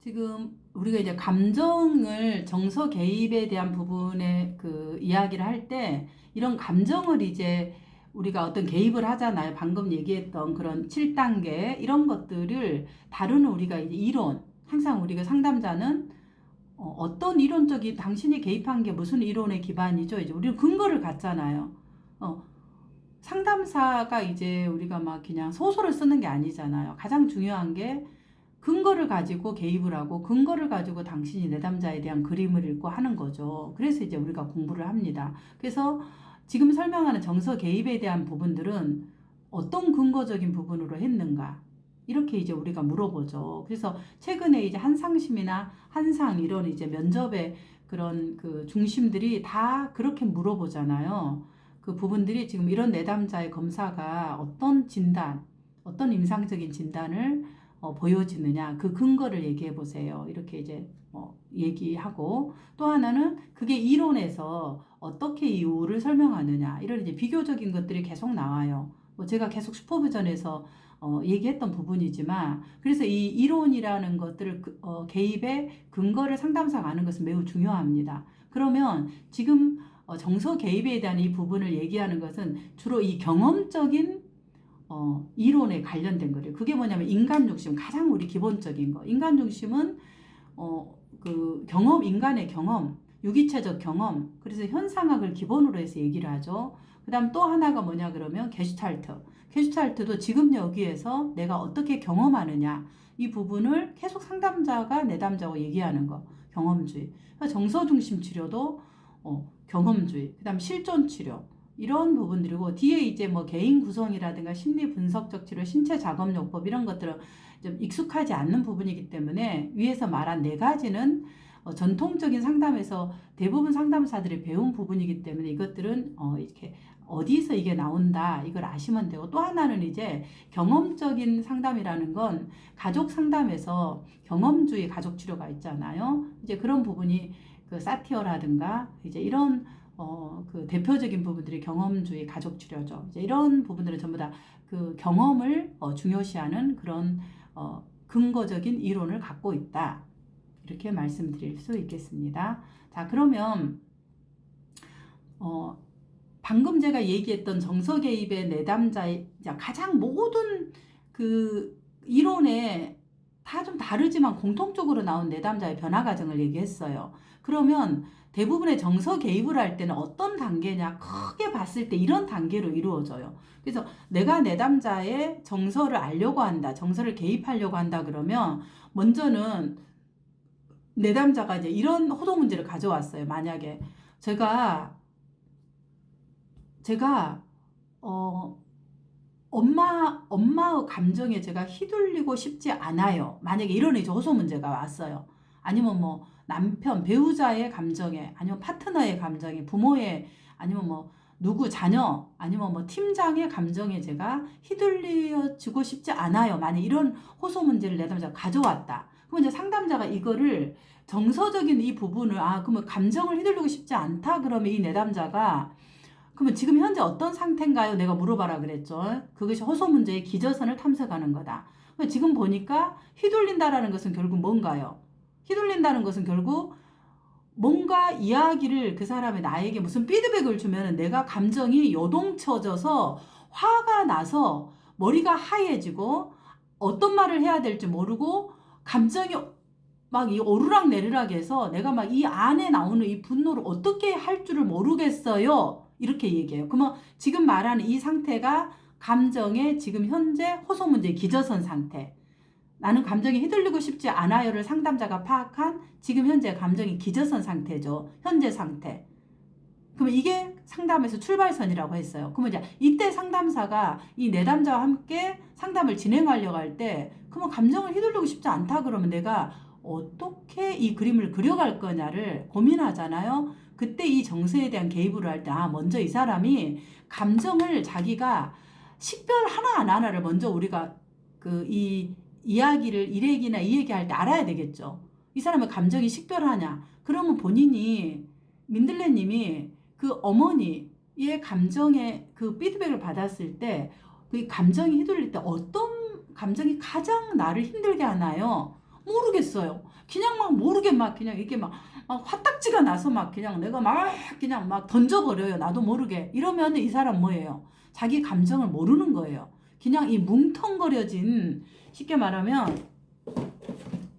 지금 우리가 이제 감정을 정서 개입에 대한 부분에 그 이야기를 할 때 이런 감정을 이제 우리가 어떤 개입을 하잖아요. 방금 얘기했던 그런 7단계 이런 것들을 다루는 우리가 이제 이론, 항상 우리가 상담자는 어떤 이론적인 당신이 개입한 게 무슨 이론의 기반이죠? 이제 우리는 근거를 갖잖아요. 어, 상담사가 이제 우리가 막 그냥 소설을 쓰는 게 아니잖아요. 가장 중요한 게 근거를 가지고 개입을 하고 근거를 가지고 당신이 내담자에 대한 그림을 읽고 하는 거죠. 그래서 이제 우리가 공부를 합니다. 그래서 지금 설명하는 정서 개입에 대한 부분들은 어떤 근거적인 부분으로 했는가? 이렇게 이제 우리가 물어보죠. 그래서 최근에 이제 한상심이나 한상 이런 이제 면접의 그런 그 중심들이 다 그렇게 물어보잖아요. 그 부분들이 지금 이런 내담자의 검사가 어떤 진단, 어떤 임상적인 진단을 보여지느냐 그 근거를 얘기해 보세요. 이렇게 이제 얘기하고 또 하나는 그게 이론에서 어떻게 이유를 설명하느냐 이런 이제 비교적인 것들이 계속 나와요. 뭐 제가 계속 슈퍼비전에서 얘기했던 부분이지만 그래서 이 이론이라는 것들을 개입의 근거를 상담사가 아는 것은 매우 중요합니다. 그러면 지금 정서 개입에 대한 이 부분을 얘기하는 것은 주로 이 경험적인 이론에 관련된 거예요. 그게 뭐냐면 인간 중심, 가장 우리 기본적인 거. 인간 중심은 그 경험, 인간의 경험, 유기체적 경험. 그래서 현상학을 기본으로 해서 얘기를 하죠. 그다음 또 하나가 뭐냐 그러면 게슈탈트. 게슈탈트도 지금 여기에서 내가 어떻게 경험하느냐 이 부분을 계속 상담자가 내담자고 얘기하는 거. 경험주의. 정서 중심 치료도 경험주의. 그다음 실존 치료. 이런 부분들이고 뒤에 이제 뭐 개인 구성이라든가 심리 분석적 치료, 신체 작업요법 이런 것들은 좀 익숙하지 않는 부분이기 때문에 위에서 말한 네 가지는 전통적인 상담에서 대부분 상담사들이 배운 부분이기 때문에 이것들은 이렇게 어디서 이게 나온다 이걸 아시면 되고 또 하나는 이제 경험적인 상담이라는 건 가족 상담에서 경험주의 가족 치료가 있잖아요. 이제 그런 부분이 그 사티어라든가 이제 이런 그 대표적인 부분들이 경험주의 가족 치료죠. 이제 이런 부분들은 전부 다 그 경험을 중요시하는 그런 근거적인 이론을 갖고 있다. 이렇게 말씀드릴 수 있겠습니다. 자, 그러면 방금 제가 얘기했던 정서 개입의 내담자의 가장 모든 그 이론에 다 좀 다르지만 공통적으로 나온 내담자의 변화 과정을 얘기했어요. 그러면 대부분의 정서 개입을 할 때는 어떤 단계냐? 크게 봤을 때 이런 단계로 이루어져요. 그래서 내가 내담자의 정서를 알려고 한다, 정서를 개입하려고 한다 그러면 먼저는 내담자가 이제 이런 호소 문제를 가져왔어요. 만약에 제가 엄마의 감정에 제가 휘둘리고 싶지 않아요. 만약에 이런 이제 호소 문제가 왔어요. 아니면 뭐 남편, 배우자의 감정에, 아니면 파트너의 감정에, 부모의, 아니면 뭐 누구 자녀, 아니면 뭐 팀장의 감정에 제가 휘둘려지고 싶지 않아요. 만약 이런 호소 문제를 내담자가 가져왔다. 그럼 이제 상담자가 이거를 정서적인 이 부분을 그러면 감정을 휘둘리고 싶지 않다. 그러면 이 내담자가 그러면 지금 현재 어떤 상태인가요? 내가 물어봐라 그랬죠. 그것이 호소 문제의 기저선을 탐색하는 거다. 지금 보니까 휘둘린다라는 것은 결국 뭔가요? 휘둘린다는 것은 결국 뭔가 이야기를 그 사람이 나에게 무슨 피드백을 주면 내가 감정이 요동쳐져서 화가 나서 머리가 하얘지고 어떤 말을 해야 될지 모르고 감정이 막 이 오르락 내리락 해서 내가 막 이 안에 나오는 이 분노를 어떻게 할 줄을 모르겠어요. 이렇게 얘기해요. 그러면 지금 말하는 이 상태가 감정의 지금 현재 호소 문제의 기저선 상태. 나는 감정이 휘둘리고 싶지 않아요를 상담자가 파악한 지금 현재 감정이 기저선 상태죠. 현재 상태. 그러면 이게 상담에서 출발선이라고 했어요. 그러면 이제 이때 상담사가 이 내담자와 함께 상담을 진행하려고 할 때 그러면 감정을 휘둘리고 싶지 않다 그러면 내가 어떻게 이 그림을 그려갈 거냐를 고민하잖아요. 그때 이 정서에 대한 개입을 할 때 먼저 이 사람이 감정을 자기가 식별 하나하나를 먼저 우리가 그 이 이야기를 일얘기나 이 얘기할 때 알아야 되겠죠. 이 사람의 감정이 식별하냐. 그러면 본인이 민들레님이 그 어머니의 감정에 그 피드백을 받았을 때 그 감정이 휘둘릴 때 어떤 감정이 가장 나를 힘들게 하나요? 모르겠어요. 그냥 막 모르게 막 그냥 이렇게 막 화딱지가 나서 막 그냥 내가 막 그냥 막 던져버려요. 나도 모르게. 이러면 이 사람 뭐예요? 자기 감정을 모르는 거예요. 그냥 이 뭉텅거려진, 쉽게 말하면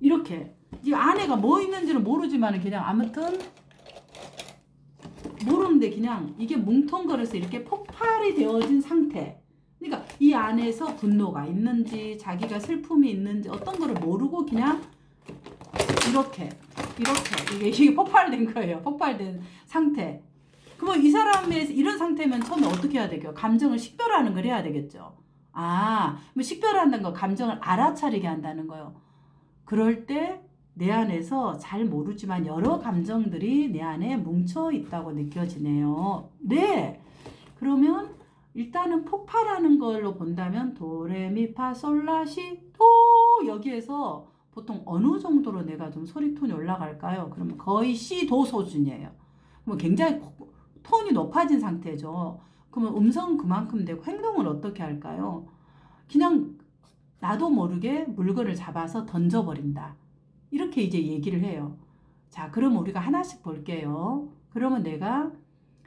이렇게 이 안에가 뭐 있는지는 모르지만 그냥 아무튼 모르는데 그냥 이게 뭉텅거려서 이렇게 폭발이 되어진 상태. 그러니까 이 안에서 분노가 있는지 자기가 슬픔이 있는지 어떤 거를 모르고 그냥 이렇게 이게 폭발된 거예요. 폭발된 상태. 그러면 이 사람의 이런 상태면 처음에 어떻게 해야 되겠어요? 감정을 식별하는 걸 해야 되겠죠. 뭐 식별한다는 거 감정을 알아차리게 한다는 거예요. 그럴 때 내 안에서 잘 모르지만 여러 감정들이 내 안에 뭉쳐 있다고 느껴지네요. 네. 그러면 일단은 폭발하는 걸로 본다면 도레미파솔라시도 여기에서 보통 어느 정도로 내가 좀 소리톤이 올라갈까요? 그러면 거의 시도 수준이에요. 그러면 굉장히 톤이 높아진 상태죠. 그러면 음성은 그만큼 되고 행동을 어떻게 할까요? 그냥 나도 모르게 물건을 잡아서 던져버린다. 이렇게 이제 얘기를 해요. 자, 그럼 우리가 하나씩 볼게요. 그러면 내가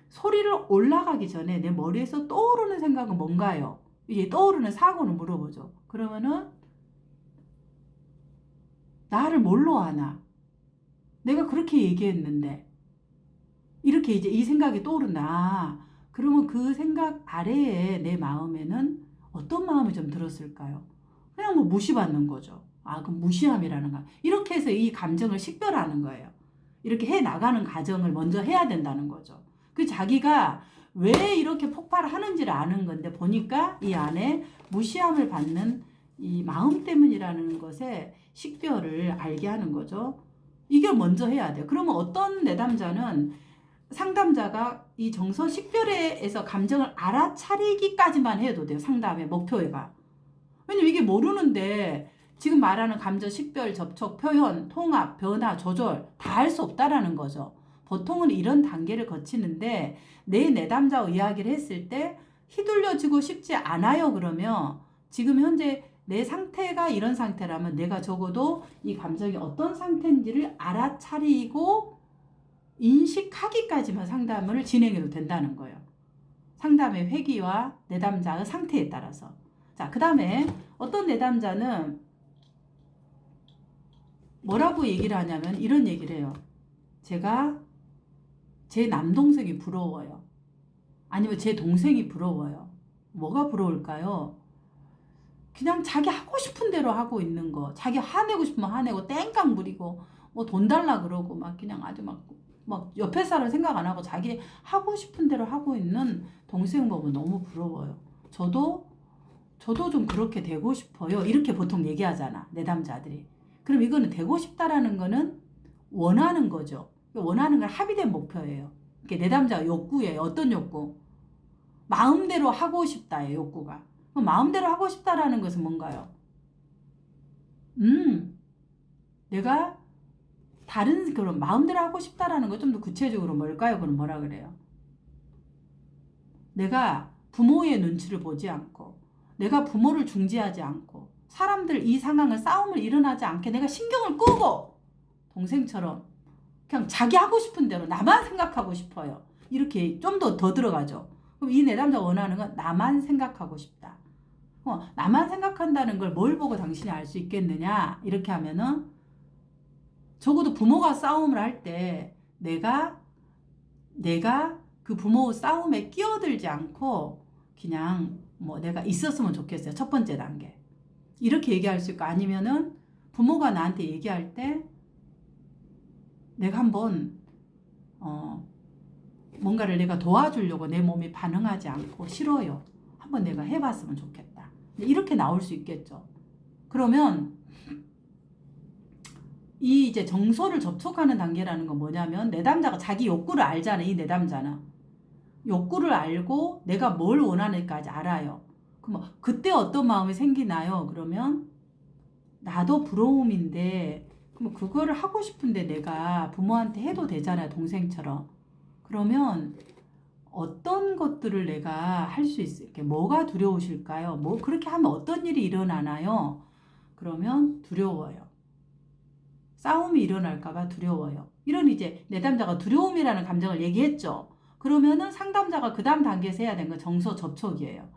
소리를 올라가기 전에 내 머리에서 떠오르는 생각은 뭔가요? 이제 떠오르는 사고는 물어보죠. 그러면은 나를 뭘로 아나? 내가 그렇게 얘기했는데 이렇게 이제 이 생각이 떠오른다. 그러면 그 생각 아래에 내 마음에는 어떤 마음이 좀 들었을까요? 그냥 뭐 무시받는 거죠. 그럼 무시함이라는 거. 이렇게 해서 이 감정을 식별하는 거예요. 이렇게 해 나가는 과정을 먼저 해야 된다는 거죠. 그 자기가 왜 이렇게 폭발하는지를 아는 건데 보니까 이 안에 무시함을 받는 이 마음 때문이라는 것에 식별을 알게 하는 거죠. 이걸 먼저 해야 돼요. 그러면 어떤 내담자는 상담자가 이 정서 식별에서 감정을 알아차리기까지만 해도 돼요. 상담의 목표가. 왜냐면 이게 모르는데 지금 말하는 감정 식별, 접촉, 표현, 통합, 변화, 조절 다 할 수 없다라는 거죠. 보통은 이런 단계를 거치는데 내 내담자와 이야기를 했을 때 휘둘려지고 싶지 않아요. 그러면 지금 현재 내 상태가 이런 상태라면 내가 적어도 이 감정이 어떤 상태인지를 알아차리고 인식하기까지만 상담을 진행해도 된다는 거예요. 상담의 회기와 내담자의 상태에 따라서. 자, 그 다음에 어떤 내담자는 뭐라고 얘기를 하냐면 이런 얘기를 해요. 제가 제 남동생이 부러워요. 아니면 제 동생이 부러워요. 뭐가 부러울까요? 그냥 자기 하고 싶은 대로 하고 있는 거. 자기 화내고 싶으면 화내고 땡깡 부리고 뭐 돈 달라 그러고 막 그냥 아주 막 옆에 사람 생각 안 하고 자기 하고 싶은 대로 하고 있는 동생 보면 너무 부러워요. 저도 좀 그렇게 되고 싶어요. 이렇게 보통 얘기하잖아. 내담자들이. 그럼 이거는 되고 싶다라는 거는 원하는 거죠. 원하는 건 합의된 목표예요. 이게 내담자 욕구예요. 어떤 욕구? 마음대로 하고 싶다의 욕구가. 그럼 마음대로 하고 싶다라는 것은 뭔가요? 내가 다른 그런 마음대로 하고 싶다라는 거 좀 더 구체적으로 뭘까요? 그럼 뭐라 그래요? 내가 부모의 눈치를 보지 않고 내가 부모를 중지하지 않고 사람들 이 상황을 싸움을 일어나지 않게 내가 신경을 끄고 동생처럼 그냥 자기 하고 싶은 대로 나만 생각하고 싶어요. 이렇게 좀 더 들어가죠. 그럼 이 내담자가 원하는 건 나만 생각하고 싶다. 나만 생각한다는 걸 뭘 보고 당신이 알 수 있겠느냐? 이렇게 하면은 적어도 부모가 싸움을 할 때 내가 그 부모 싸움에 끼어들지 않고 그냥 뭐 내가 있었으면 좋겠어요. 첫 번째 단계. 이렇게 얘기할 수 있고 아니면은 부모가 나한테 얘기할 때 내가 한번 뭔가를 내가 도와주려고 내 몸이 반응하지 않고 싫어요. 한번 내가 해봤으면 좋겠다. 이렇게 나올 수 있겠죠. 그러면 이 이제 정서를 접촉하는 단계라는 건 뭐냐면 내담자가 자기 욕구를 알잖아요. 이 내담자는. 욕구를 알고 내가 뭘 원하는지까지 알아요. 그럼 그때 어떤 마음이 생기나요? 그러면 나도 부러움인데 그럼 그거를 하고 싶은데 내가 부모한테 해도 되잖아요. 동생처럼. 그러면 어떤 것들을 내가 할 수 있을게? 뭐가 두려우실까요? 그렇게 하면 어떤 일이 일어나나요? 그러면 두려워요. 싸움이 일어날까봐 두려워요. 이런 이제 내담자가 두려움이라는 감정을 얘기했죠. 그러면은 상담자가 그 다음 단계에서 해야 되는 건 정서 접촉이에요.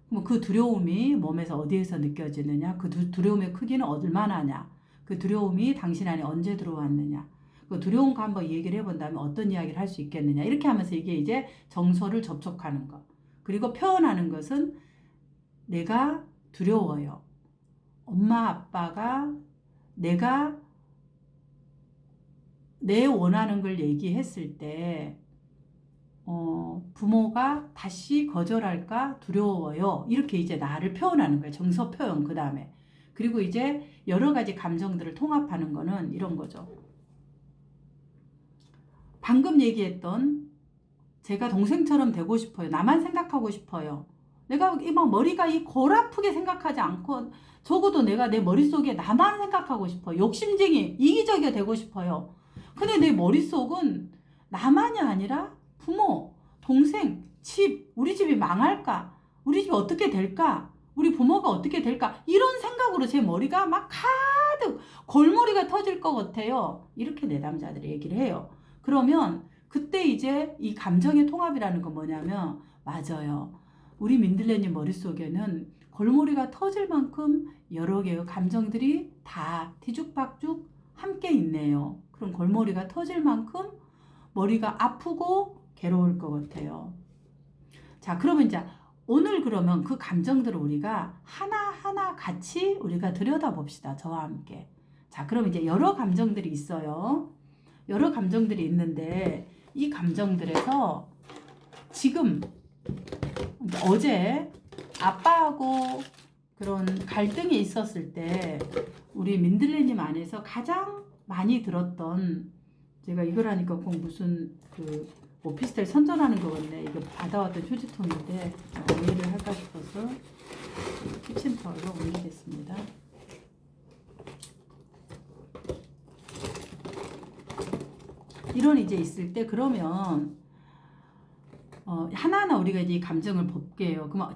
그럼 그 두려움이 몸에서 어디에서 느껴지느냐, 그 두려움의 크기는 얼마나냐, 그 두려움이 당신 안에 언제 들어왔느냐, 그 두려움과 한번 얘기를 해본다면 어떤 이야기를 할 수 있겠느냐, 이렇게 하면서 이게 이제 정서를 접촉하는 거. 그리고 표현하는 것은 내가 두려워요. 엄마 아빠가 내가 내 원하는 걸 얘기했을 때 부모가 다시 거절할까 두려워요. 이렇게 이제 나를 표현하는 거예요. 정서 표현 그 다음에. 그리고 이제 여러 가지 감정들을 통합하는 거는 이런 거죠. 방금 얘기했던 제가 동생처럼 되고 싶어요. 나만 생각하고 싶어요. 내가 막 머리가 이 골 아프게 생각하지 않고 적어도 내가 내 머릿속에 나만 생각하고 싶어요. 욕심쟁이, 이기적이 되고 싶어요. 근데 내 머릿속은 나만이 아니라 부모, 동생, 집, 우리 집이 망할까? 우리 집이 어떻게 될까? 우리 부모가 어떻게 될까? 이런 생각으로 제 머리가 막 가득 골머리가 터질 것 같아요. 이렇게 내담자들이 얘기를 해요. 그러면 그때 이제 이 감정의 통합이라는 건 뭐냐면 맞아요. 우리 민들레님 머릿속에는 골머리가 터질 만큼 여러 개의 감정들이 다 뒤죽박죽 함께 있네요. 그럼 골머리가 터질 만큼 머리가 아프고 괴로울 것 같아요. 자, 그러면 이제 오늘 그러면 그 감정들을 우리가 하나하나 같이 우리가 들여다봅시다. 저와 함께. 자, 그럼 이제 여러 감정들이 있어요. 여러 감정들이 있는데 이 감정들에서 지금 어제 아빠하고 그런 갈등이 있었을 때 우리 민들레님 안에서 가장 많이 들었던 제가 이걸 하니까 꼭 무슨 그 오피스텔 선전하는 거 같네. 이거 받아왔던 휴지통인데 왜 일을 할까 싶어서 키친타월로 옮기겠습니다. 이런 이제 있을 때 그러면 하나하나 우리가 이제 이 감정을 볼게요. 그럼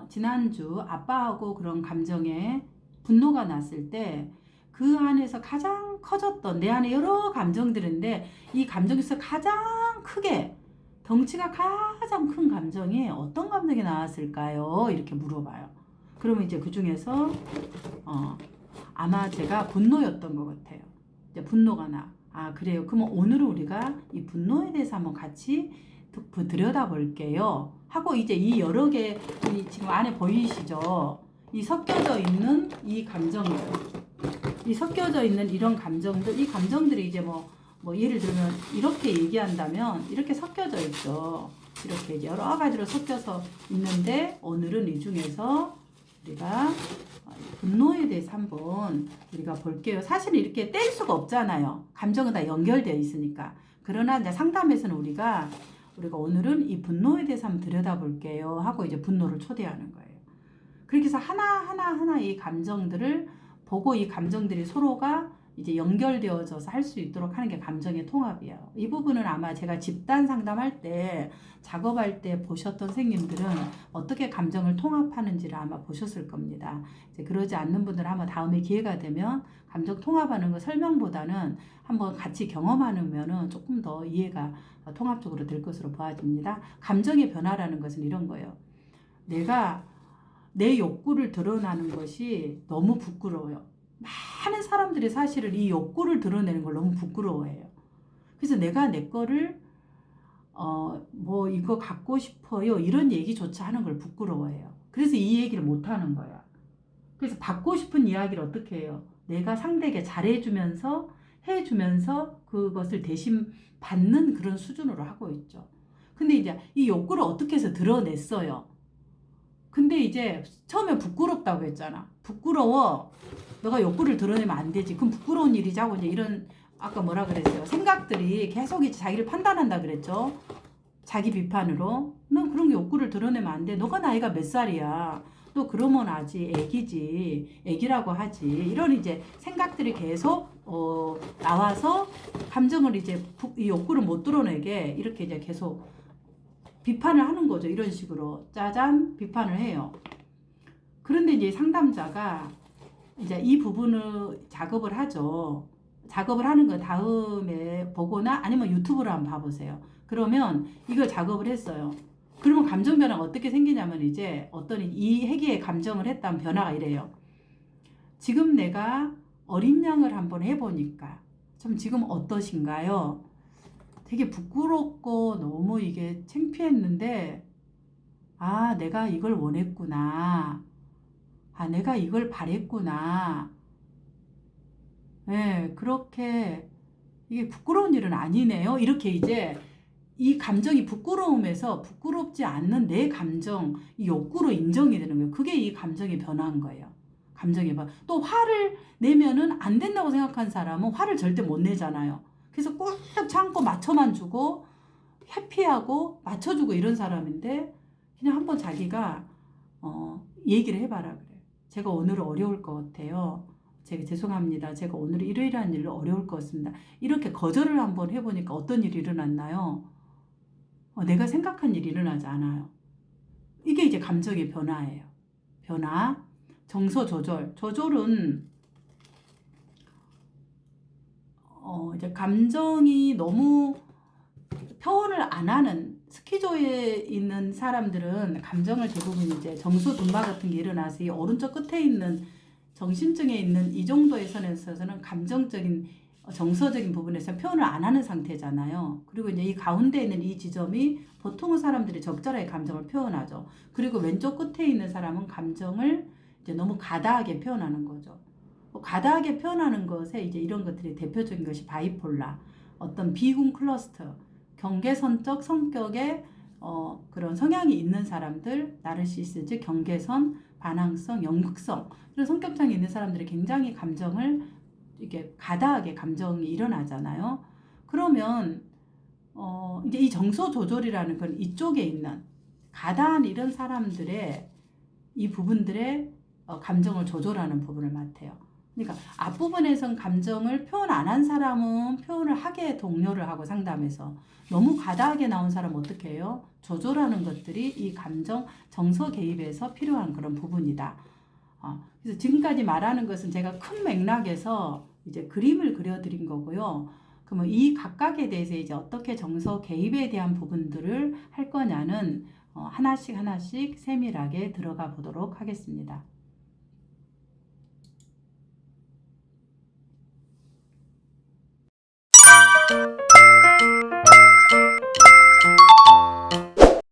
지난주 아빠하고 그런 감정에 분노가 났을 때 그 안에서 가장 커졌던 내 안에 여러 감정들인데 이 감정에서 가장 크게 덩치가 가장 큰 감정이 어떤 감정이 나왔을까요? 이렇게 물어봐요. 그러면 이제 그 중에서 아마 제가 분노였던 것 같아요. 이제 분노가 나. 아, 그래요. 그러면 오늘은 우리가 이 분노에 대해서 한번 같이 들여다 볼게요. 하고 이제 이 여러 개, 지금 안에 보이시죠? 이 섞여져 있는 이 감정들. 이 섞여져 있는 이런 감정들, 이 감정들이 이제 뭐 예를 들면 이렇게 얘기한다면 이렇게 섞여져 있죠. 이렇게 이제 여러 가지로 섞여서 있는데 오늘은 이 중에서 우리가 분노에 대해서 한번 우리가 볼게요. 사실은 이렇게 뗄 수가 없잖아요. 감정은 다 연결되어 있으니까. 그러나 이제 상담에서는 우리가 오늘은 이 분노에 대해서 한번 들여다볼게요 하고 이제 분노를 초대하는 거예요. 그렇게 해서 하나 이 감정들을 보고 이 감정들이 서로가 이제 연결되어져서 할 수 있도록 하는 게 감정의 통합이에요. 이 부분은 아마 제가 집단 상담할 때 작업할 때 보셨던 선생님들은 어떻게 감정을 통합하는지를 아마 보셨을 겁니다. 이제 그러지 않는 분들은 아마 다음에 기회가 되면 감정 통합하는 거 설명보다는 한번 같이 경험하면은 조금 더 이해가 통합적으로 될 것으로 보아집니다. 감정의 변화라는 것은 이런 거예요. 내가 내 욕구를 드러나는 것이 너무 부끄러워요. 많은 사람들이 사실은 이 욕구를 드러내는 걸 너무 부끄러워해요. 그래서 내가 내 거를 이거 갖고 싶어요 이런 얘기조차 하는 걸 부끄러워해요. 그래서 이 얘기를 못 하는 거야. 그래서 받고 싶은 이야기를 어떻게 해요? 내가 상대에게 잘해주면서 해주면서 그것을 대신 받는 그런 수준으로 하고 있죠. 근데 이제 이 욕구를 어떻게 해서 드러냈어요. 근데 이제 처음에 부끄럽다고 했잖아. 부끄러워. 너가 욕구를 드러내면 안 되지. 그럼 부끄러운 일이지 하고 이제 이런 아까 뭐라 그랬어요. 생각들이 계속 이제 자기를 판단한다 그랬죠. 자기 비판으로. 너 그런 욕구를 드러내면 안 돼. 너가 나이가 몇 살이야. 너 그러면 아직 애기지. 애기라고 하지. 이런 이제 생각들이 계속 나와서 감정을 이제 이 욕구를 못 드러내게 이렇게 이제 계속 비판을 하는 거죠. 이런 식으로 짜잔 비판을 해요. 그런데 이제 상담자가 이제 이 부분을 작업을 하죠. 작업을 하는 거 다음에 보거나 아니면 유튜브로 한번 봐보세요. 그러면 이걸 작업을 했어요. 그러면 감정 변화가 어떻게 생기냐면 이제 어떤 이 회기의 감정을 했다면 변화가 이래요. 지금 내가 어린 양을 한번 해보니까 좀 지금 어떠신가요? 되게 부끄럽고 너무 이게 창피했는데 아, 내가 이걸 원했구나. 아, 내가 이걸 바랬구나. 네, 그렇게 이게 부끄러운 일은 아니네요. 이렇게 이제 이 감정이 부끄러움에서 부끄럽지 않는 내 감정, 이 욕구로 인정이 되는 거예요. 그게 이 감정의 변화인 거예요. 감정의 변화. 또 화를 내면은 안 된다고 생각한 사람은 화를 절대 못 내잖아요. 그래서 꾹 참고 맞춰만 주고 회피하고 맞춰주고 이런 사람인데 그냥 한번 자기가 얘기를 해봐라 그래요. 제가 오늘은 어려울 것 같아요. 제가 죄송합니다. 제가 오늘 이러이러한 일로 어려울 것 같습니다. 이렇게 거절을 한번 해보니까 어떤 일이 일어났나요? 내가 생각한 일이 일어나지 않아요. 이게 이제 감정의 변화예요. 변화. 정서 조절. 조절은 이제 감정이 너무 표현을 안 하는 스키조에 있는 사람들은 감정을 대부분 이제 정서 둔마 같은 게 일어나서 이 오른쪽 끝에 있는 정신증에 있는 이 정도의 선에서는 감정적인 정서적인 부분에서 표현을 안 하는 상태잖아요. 그리고 이제 이 가운데 있는 이 지점이 보통은 사람들이 적절하게 감정을 표현하죠. 그리고 왼쪽 끝에 있는 사람은 감정을 이제 너무 가다하게 표현하는 거죠. 가다하게 표현하는 것에 이제 이런 것들이 대표적인 것이 바이폴라, 어떤 비군 클러스터, 경계선적 성격의 그런 성향이 있는 사람들, 나르시시즘, 경계선, 반항성, 연극성 이런 성격장이 있는 사람들이 굉장히 감정을 이렇게 가다하게 감정이 일어나잖아요. 그러면 이제 이 정서 조절이라는 건 이쪽에 있는 가다한 이런 사람들의 이 부분들의 감정을 조절하는 부분을 맡아요. 그러니까 앞부분에선 감정을 표현 안 한 사람은 표현을 하게 독려를 하고 상담해서 너무 과다하게 나온 사람은 어떻게 해요? 조절하는 것들이 이 감정 정서 개입에서 필요한 그런 부분이다. 그래서 지금까지 말하는 것은 제가 큰 맥락에서 이제 그림을 그려드린 거고요. 그러면 이 각각에 대해서 이제 어떻게 정서 개입에 대한 부분들을 할 거냐는 하나씩 하나씩 세밀하게 들어가 보도록 하겠습니다.